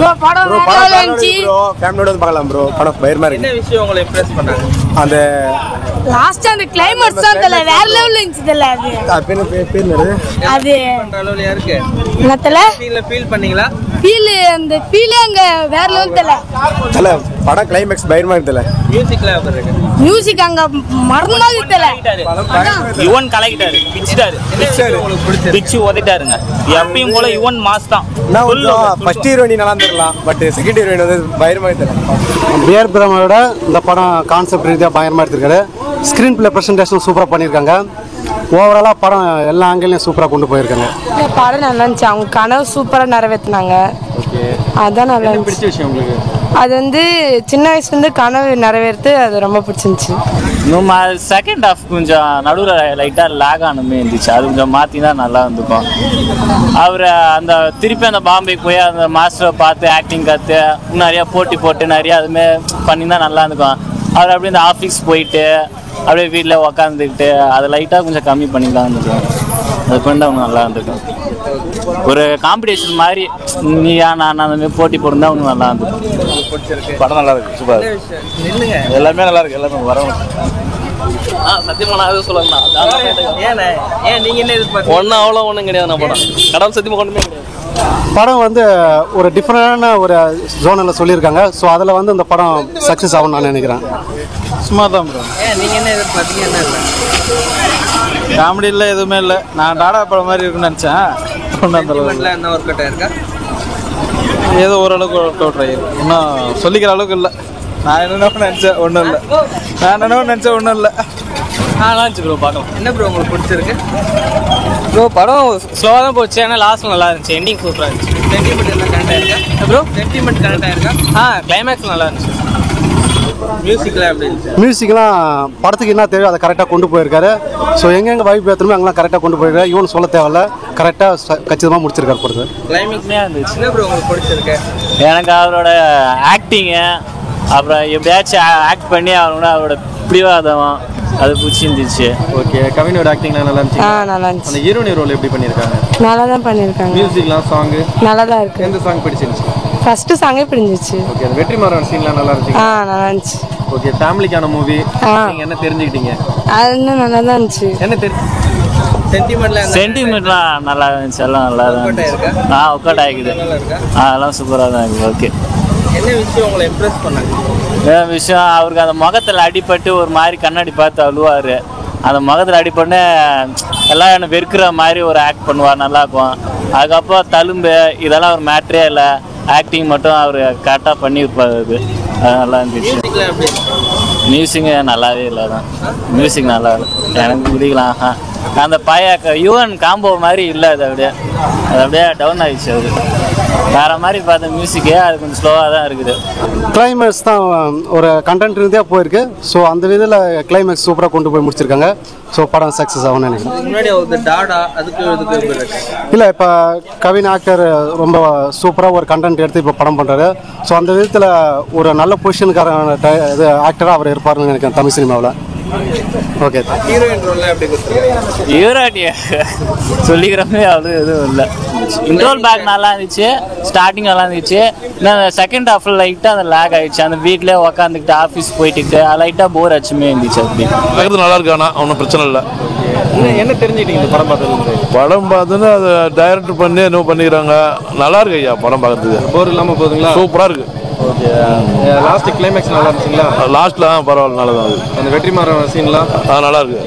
Bro படம் நல்லா இருந்துச்சு ப்ரோ ஃபேமிலியோட வந்து பார்க்கலாம் ப்ரோ படம் பயமா இருக்கு என்ன விஷயம் உங்களை இம்ப்ரெஸ் பண்ணாங்க அந்த லாஸ்ட் அந்த கிளைமேக்ஸ் தான் தெரியல வேற லெவல்ல இருந்துச்சு தெரியல பேர் என்னது அது பண்ற அளவுல இருக்கு என்னத்தல ஃபீல் பண்ணீங்களா அந்த ஃபீலே அங்க வேற லெவல் தெரியல தல படம் கிளைமேக்ஸ் பயமா இருக்குல மியூசிக்ல எப்படி இருக்கு மியூசிக் அங்க மறந்த மாதிரி தெரியல யுவன் கலக்கிட்டாரு பிச்சிட்டாரு உங்களுக்கு பிடிச்சது பிச்சு உதைட்டாருங்க எப்பயும் போல யுவன் மாஸ் தான் ஃபர்ஸ்ட் ஹீரோயினி நல்லா இருந்திருக்கலாம் பட் செகண்ட் ஹீரோயின் வந்து பயமா தெரியல பிஆர் பிரமோட இந்த படம் கான்செப்ட் ரீதியாக பயங்கரமாக எடுத்திருக்காரு. ஸ்க்ரீன் பிளே ப்ரெசன்டேஷன் சூப்பராக பண்ணியிருக்காங்க. ஓவராலாக படம் எல்லா ஆங்கிலையும் சூப்பராக கொண்டு போயிருக்காங்க. இந்த படம் நல்லா இருந்துச்சு அவங்க கனவு சூப்பராக நிறைவேற்றினாங்க. அதான் நல்லா பிடிச்ச விஷயம் உங்களுக்கு அது வந்து சின்ன வயசுலேருந்து கனவு நிறைவேறது அது ரொம்ப பிடிச்சிருந்துச்சு. இன்னும் செகண்ட் ஹாஃப் கொஞ்சம் நடுவில் லைட்டாக லேக் ஆனமே இருந்துச்சு. அது கொஞ்சம் மாற்றி தான் நல்லா இருந்துக்கும். அவர் அந்த திருப்பி அந்த பாம்பேக்கு போய் அந்த மாஸ்டரை பார்த்து ஆக்டிங் கற்று நிறையா போட்டி போட்டு நிறையா அதுமாரி பண்ணி தான் நல்லா இருந்துக்கும். அவர் அப்படியே இந்த ஆஃபீஸ் போயிட்டு அப்படியே வீட்டில் உக்காந்துக்கிட்டு அதை லைட்டாக கொஞ்சம் கம்மி பண்ணி தான் இருந்துக்கும். அது பண்ணிட்டு அவங்க நல்லா இருந்துக்கும். ஒரு காம்படிஷன் மாதிரி நீயா நான் அந்த மாதிரி போட்டி போட்டுருந்தா ஒன்றும் நல்லா இருந்துக்கும். படம் நல்லா இருக்கு சூப்பர் நில்லுங்க எல்லாமே நல்லா இருக்கு எல்லாமே வரணும் சத்தியமா நான் எதுவும் சொல்லலாம். ஏன் நீங்க என்ன எதிர்பார்த்தீங்க ஒன்றும் அவ்வளோ ஒன்றும் கிடையாது. நான் படம் கடவுள் சத்தியமாக ஒன்றுமே கிடையாது. படம் வந்து ஒரு டிஃப்ரெண்டான ஒரு ஜோனில் சொல்லியிருக்காங்க. ஸோ அதில் வந்து இந்த படம் சக்ஸஸ் ஆகும்னு நான் நினைக்கிறேன். சும்மா தான் ப்ரோ நீங்க என்ன எதிர்பார்த்தீங்க என்ன இல்லை காமெடி இல்லை எதுவுமே இல்லை நான் டாடா படம் மாதிரி இருக்குன்னு நினச்சேன் சென்டிமெண்ட்ல என்ன ஒர்க் அவுட் ஆயிருக்கா ஏதோ ஓரளவுக்கு ஒர்க் அவுட் ஆகிருக்கு இன்னும் சொல்லிக்கிற அளவுக்கு இல்லை நான் என்னென்ன நினச்சேன் ஒன்றும் இல்லை ஒன்றும் இல்லை நல்லா இருந்துச்சு ப்ரோ பார்க்கலாம். என்ன ப்ரோ உங்களுக்கு பிடிச்சிருக்கு ப்ரோ படம் ஸ்லோவாக தான் போச்சு. ஆனால் லாஸ்ட் நல்லா இருந்துச்சு. எண்டிங் சூப்பராக இருந்துச்சு. சென்டிமெண்ட் எல்லாம் கரெக்ட் ஆயிருக்கா ப்ரோ சென்டிமெண்ட் கரெக்ட் ஆயிருக்கா கிளைமேக்ஸ் நல்லா இருந்துச்சு. மியூசிக்ல எப்படி இருந்துச்சு மியூசிக்லாம் படத்துக்கு என்ன தேவையோ அதை கரெக்டாக கொண்டு போயிருக்காரு. ஸோ எங்கெங்கே வைப் ஏற்றணுமோ அங்கெல்லாம் கரெக்டாக கொண்டு போயிருக்காரு. இவன் சொல்ல தேவையில்ல கரெக்டாக கச்சிதமாக முடிச்சிருக்காரு படத்தை. கிளைமேக்ஸ்மே இருந்துச்சு. என்ன ப்ரோ உங்களுக்கு பிடிச்சிருக்கு எனக்கு அவரோட ஆக்டிங்கு அப்புறம் எப்படியாச்சும் ஆக்ட் பண்ணி அவரோட பிடிவாதம் அது பிடிச்சிருந்துச்சு. ஓகே கவினோட ஆக்டிங்லாம் நல்லா இருந்துச்சு நல்லா இருந்துச்சு. அந்த ஹீரோனி ரோல் எப்படி பண்ணியிருக்காங்க நல்லா தான் பண்ணியிருக்காங்க. மியூசிக்லாம் சாங் நல்லா தான் இருக்கு. எந்த சாங் பிடிச்சிருந்துச்சு ஃபர்ஸ்ட் சாங்கே பிடிச்சிருச்சு. ஓகே அந்த வெற்றிமாறன் சீன்லாம் நல்லா இருந்துச்சு நல்லா இருந்துச்சு. ஓகே ஃபேமிலிக்கான மூவி நீங்க என்ன தெரிஞ்சுக்கிட்டீங்க அது இன்னும் நல்லா தான் இருந்துச்சு. என்ன சென்டிமெண்ட்லாம் நல்லா இருந்துச்சு. எல்லாம் நல்லா தான் இருந்துச்சு. ஒர்க் அவுட் ஆகிக்குது. அதெல்லாம் சூப்பராக தான் இருக்குது. ஓகே என்ன விஷயம் உங்களை இம்ப்ரெஸ் பண்ணாங்க விஷயம் அவருக்கு அந்த முகத்தில் அடிபட்டு ஒரு மாதிரி கண்ணாடி பார்த்து அழுவார். அந்த முகத்தில் அடிபட்டு எல்லாம் என்ன வெறுக்கிற மாதிரி ஒரு ஆக்ட் பண்ணுவார். நல்லாயிருக்கும். அதுக்கப்புறம் தழும்பு இதெல்லாம் ஒரு மேட்ரே இல்லை. ஆக்டிங் மட்டும் அவர் கரெக்டாக பண்ணியிருப்பார். அது நல்லா இருந்துச்சு. மியூசிக்கு நல்லாவே இல்லை தான். மியூசிக் நல்லா இல்லை எனக்கு பிடிக்கலாம். அந்த யுவன் காம்போ மாதிரி இல்லை. அது அப்படியே டவுன் ஆகிடுச்சு. அது வேறு மாதிரி பார்த்த மியூசிக்கே அது கொஞ்சம் ஸ்லோவாக தான் இருக்குது. கிளைமேக்ஸ் தான் ஒரு கண்டென்ட் ரீதியாக போயிருக்கு. ஸோ அந்த விதத்தில் கிளைமேக்ஸ் சூப்பராக கொண்டு போய் முடிச்சிருக்காங்க. ஸோ படம் சக்ஸஸ் ஆகும்னு நினைக்கிறேன். முன்னாடி ஒரு டாடா அதுக்கு இல்லை இப்போ கவின் ஆக்டர் ரொம்ப சூப்பராக ஒரு கண்டென்ட் எடுத்து இப்போ படம் பண்ணுறாரு. ஸோ அந்த விதத்தில் ஒரு நல்ல பொசிஷனுக்கான இது ஆக்டராக அவர் இருப்பார்னு நினைக்கிறேன் தமிழ் சினிமாவில். ஓகே ஹீரோயின் ரோல்லாம் எப்படி கொடுத்துருக்காங்க ஹீரோட்டிய சொல்லிக்கிறமே அவ்வளோ எதுவும் இல்லை. இன்ட்ரோல் பேக் நல்லா இருந்துச்சு. ஸ்டார்டிங் நல்லா இருந்துச்சு. செகண்ட் ஹாஃபில் லைட்டாக அந்த லேக் ஆகிடுச்சு. அந்த வீட்டிலே உக்காந்துக்கிட்டு ஆஃபீஸ் போயிட்டு லைட்டாக போர் அச்சுமே இருந்துச்சு. அப்படி நல்லா இருக்கு. ஆனால் ஒன்றும் பிரச்சனை இல்லை. என்ன தெரிஞ்சுக்கிட்டீங்க இந்த படம் பார்த்தது படம் பார்த்துன்னு அதை டைரக்ட் பண்ணி என்ன பண்ணிக்கிறாங்க. நல்லா இருக்கு ஐயா படம் பார்க்கறதுக்கு. போர் இல்லாமல் போகுதுங்களா சூப்பராக இருக்கு. ஓகே லாஸ்ட் கிளைமேக்ஸ் நல்லா இருந்துச்சுங்களா லாஸ்ட்ல பரவாயில்ல நல்லா தான். அந்த வெற்றிமாறன் சீன்லாம் நல்லா இருக்கு.